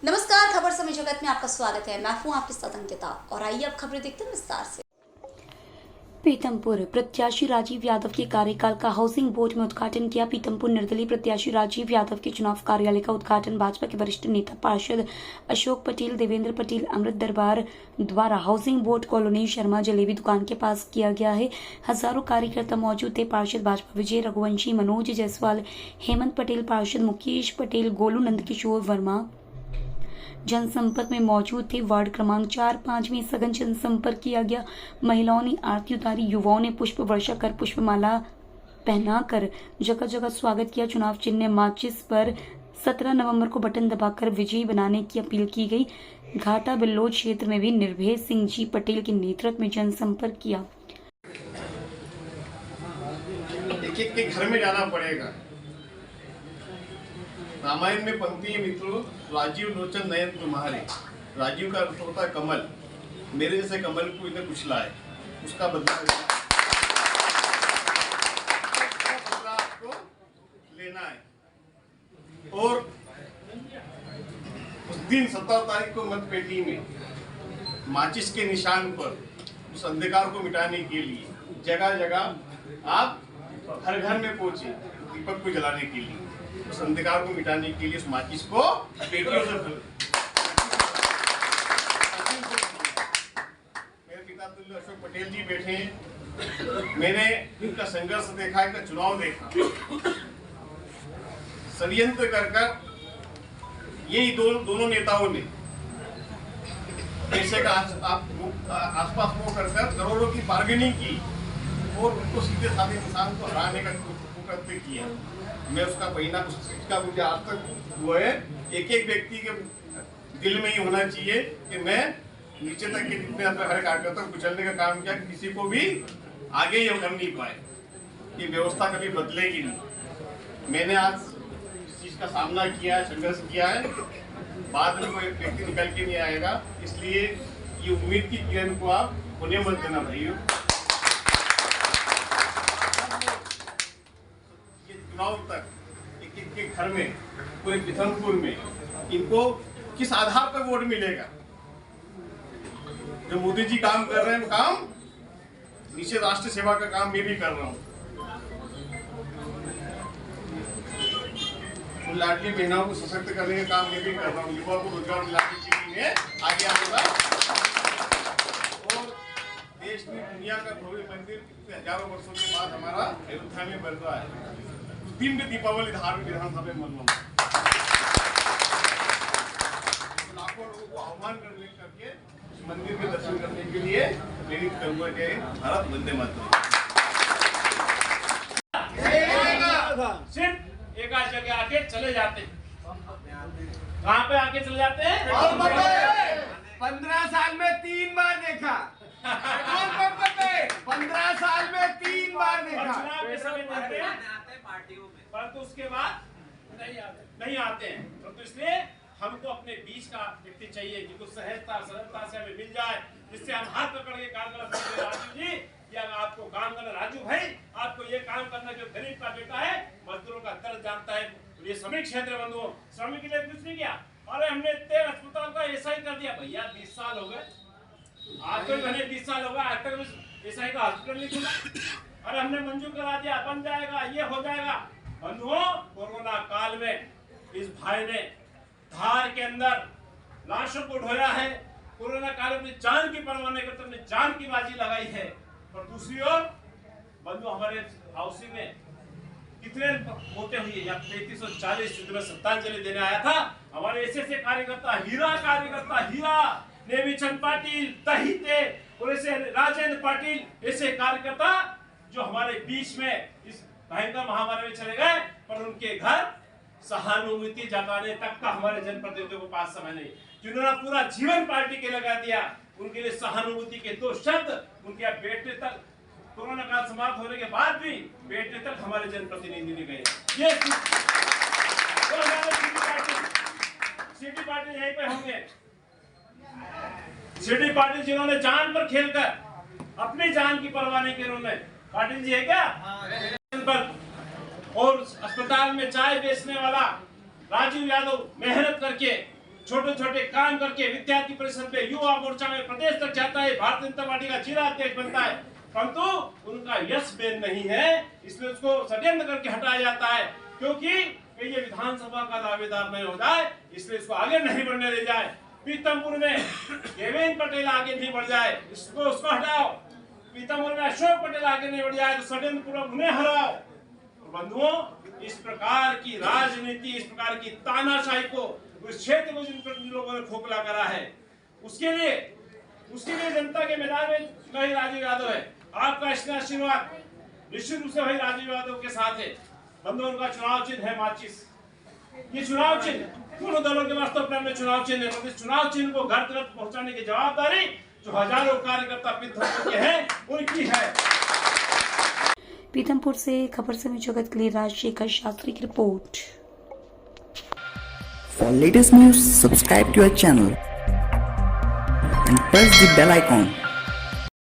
नमस्कार, खबर समय जगत में आपका स्वागत है। मैं हूं आपके साथ अंकिता और आइए अब खबरें देखते हैं विस्तार से। पीतमपुर प्रत्याशी राजीव यादव के कार्यकाल का हाउसिंग बोर्ड में उद्घाटन किया। पीतमपुर निर्दलीय प्रत्याशी राजीव यादव के चुनाव कार्यालय का उद्घाटन भाजपा के वरिष्ठ नेता पार्षद अशोक पटेल, देवेंद्र पटेल, अमृत दरबार द्वारा housing board colony Sharma jalebi दुकान के पास किया गया है। हजारों कार्यकर्ता मौजूद थे। पार्षद भाजपा विजय रघुवंशी, मनोज जायसवाल, हेमंत पटेल, पार्षद मुकेश पटेल, गोलू नंदकिशोर वर्मा जनसंपर्क में मौजूद थे। वार्ड क्रमांक 4-5 में सघन जनसंपर्क किया गया। महिलाओं ने आरती उतारी, युवाओं ने पुष्प वर्षा कर पुष्पमाला पहनाकर जगह जगह स्वागत किया। चुनाव चिन्ह माचिस पर 17 नवंबर को बटन दबाकर विजयी बनाने की अपील की गई। घाटा बिल्लोद क्षेत्र में भी निर्भय सिंह जी पटेल के नेतृत्व में जनसंपर्क किया। एक के घर में जाना पड़ेगा। रामायण में पंक्ति है मित्रों, राजीव लोचन नयन तुम्हारे। राजीव का अर्थ होता है कमल। मेरे जैसे कमल को इन्हें कुचला है, उसका बदला आपको लेना है। और उस दिन 17 तारीख को मतपेटी में माचिस के निशान पर उस अंधकार को मिटाने के लिए जगह जगह आप हर घर में पहुंचे, दीपक को जलाने के लिए, उस अंधकार को मिटाने के लिए, उस माचिस को बेटियों से मेरे पिता तुल्य अशोक पटेल जी बैठे हैं। मैंने इनका संघर्ष देखा, इनका चुनाव देखा। षड्यंत्र कर यही दोनों नेताओं ने पैसे का आसपास वो कर करोड़ों की बार्गेनिंग की और उनको सीधे साधे इंसान को हराने का कुकृत्य किया। मैं उसका परिणाम, उसका मुझे आज तक वो है, एक एक व्यक्ति के दिल में ही होना चाहिए कि मैं नीचे तक के जितने हर कार्यकर्ता को कुचलने का काम किया, किसी को भी आगे ये कर नहीं पाए। ये व्यवस्था कभी बदलेगी नहीं। मैंने आज इस चीज का सामना किया है, संघर्ष किया है। बाद में कोई व्यक्ति निकल के नहीं आएगा, इसलिए ये उम्मीद की किरण को आप होने मत देना भाइयों। चुनाव तक एक के घर में, पूरे पीथमपुर में इनको किस आधार पर वोट मिलेगा? जो मोदी जी काम कर रहे हैं वो काम, नीचे राष्ट्र सेवा का काम मैं भी कर रहा हूँ। उन लाडली बहनों को सशक्त करने का काम मैं भी कर रहा हूँ। युवाओं को रोजगार दिलाने के लिए आगे आऊंगा। और देश में दुनिया का भव्य मंदिर हजारों वर्षों के बाद हमारा अयोध्या में बन रहा है। दिन में दीपावली धार्मिक विधानसभा में मनवाऊंगा। लाखों लोगों को आह्वान करके मंदिर में दर्शन करने के लिए प्रेरित करूंगा कि भारत वंदे मातरम। सिर्फ एक आध जगह आके चले जाते हैं। कहाँ पे आके चले जाते हैं? 15 साल में 3 बार देखा। 15 साल में 3 बार देखा। चुनाव के समय जाते हैं परंतु उसके बाद नहीं आते हैं। तो इसलिए हमको अपने बीच का व्यक्ति चाहिए जिसको सहजता सरलता से हमें मिल जाए, जिससे हम हाथ पकड़ के काम कर सकते। राजू जी, या आपको काम करना, राजू भाई आपको ये काम करना, जो गरीब का बेटा है, मजदूरों का दर्द जानता है। ये श्रमिक क्षेत्र बंधुओं, श्रमिक के लिए कुछ नहीं किया। अरे हमने 13 अस्पताल का ऐसा ही कर दिया भैया। 20 साल हो गए, आज तो मैंने 20 साल हो गए, आज तक ऐसा ही का हॉस्पिटल नहीं खुला। अरे हमने मंजूर करा दिया, बन जाएगा, ये हो जाएगा। बंधुओं, कोरोना काल में इस भाई ने धार के अंदर लाशों को ढोया है। कोरोना काल में जान की परवाह नहीं करते, अपने जान की बाजी लगाई है। और दूसरी ओर बंधु, हमारे हाउसिंग में कितने होते हुए यहाँ 3340 युद्ध में श्रद्धांजलि देने आया था। हमारे ऐसे कार्यकर्ता, हीरा नेमीचंद पाटिल, तहिते और ऐसे राजेंद्र पाटिल, ऐसे कार्यकर्ता जो हमारे बीच में इस भयंकर महामारी में चले गए, पर उनके घर सहानुभूति जताने तक का हमारे जनप्रतिनिधियों के पास समय नहीं, जिन्होंने पूरा जीवन पार्टी के लगा दिया। उनके लिए सहानुभूति के 2 शब्द उनके बेटे तक, कोरोना काल समाप्त होने के बाद भी बेटे तक हमारे जनप्रतिनिधि ने गए। ये सिटी पार्टी यहीं पे होंगे। सिटी पार्टी जिन्होंने जान पर खेलकर अपनी जान की परवाह नहीं की, उन्होंने पाटिल जी है क्या? और अस्पताल में चाय बेचने वाला राजीव यादव मेहनत करके छोटे छोटे काम करके विद्यार्थी परिषद में, युवा मोर्चा में प्रदेश तक जाता है, भारतीय जनता पार्टी का जिला अध्यक्ष बनता है, परंतु उनका यश बेन नहीं है, इसलिए उसको षड्यंत्र करके हटाया जाता है, क्योंकि ये विधानसभा का दावेदार नहीं हो जाए, इसलिए इसको आगे नहीं बढ़ने दे जाए। पीतमपुर में देवेंद्र पटेल आगे नहीं बढ़ जाए, उसको हटाओ। पीतमपुर में अशोक पटेल आगे नहीं बढ़ जाए तो षड्यंत्र पूर्वक उन्हें हराओ। बंधुओं, इस प्रकार की राजनीति, इस प्रकार की तानाशाही को उस क्षेत्र को जिन लोगों ने खोखला करा है, उसके लिए जनता के मैदान में वही राजीव यादव है। आपका इसका आशीर्वाद निश्चित रूप से वही राजीव यादव के साथ है। बंधुओं, उनका चुनाव चिन्ह है माचिस। ये चुनाव चिन्ह दोनों दलों के वास्तव में चुनाव चिन्ह है, इस चुनाव चिन्ह को घर तक पहुंचाने की जवाबदारी जो हजारों कार्यकर्ता पीतमपुर के हैं उनकी है। पीतमपुर से खबर समय जगत के लिए राजशेखर शास्त्री की report. For latest news, subscribe to our channel and press the bell icon.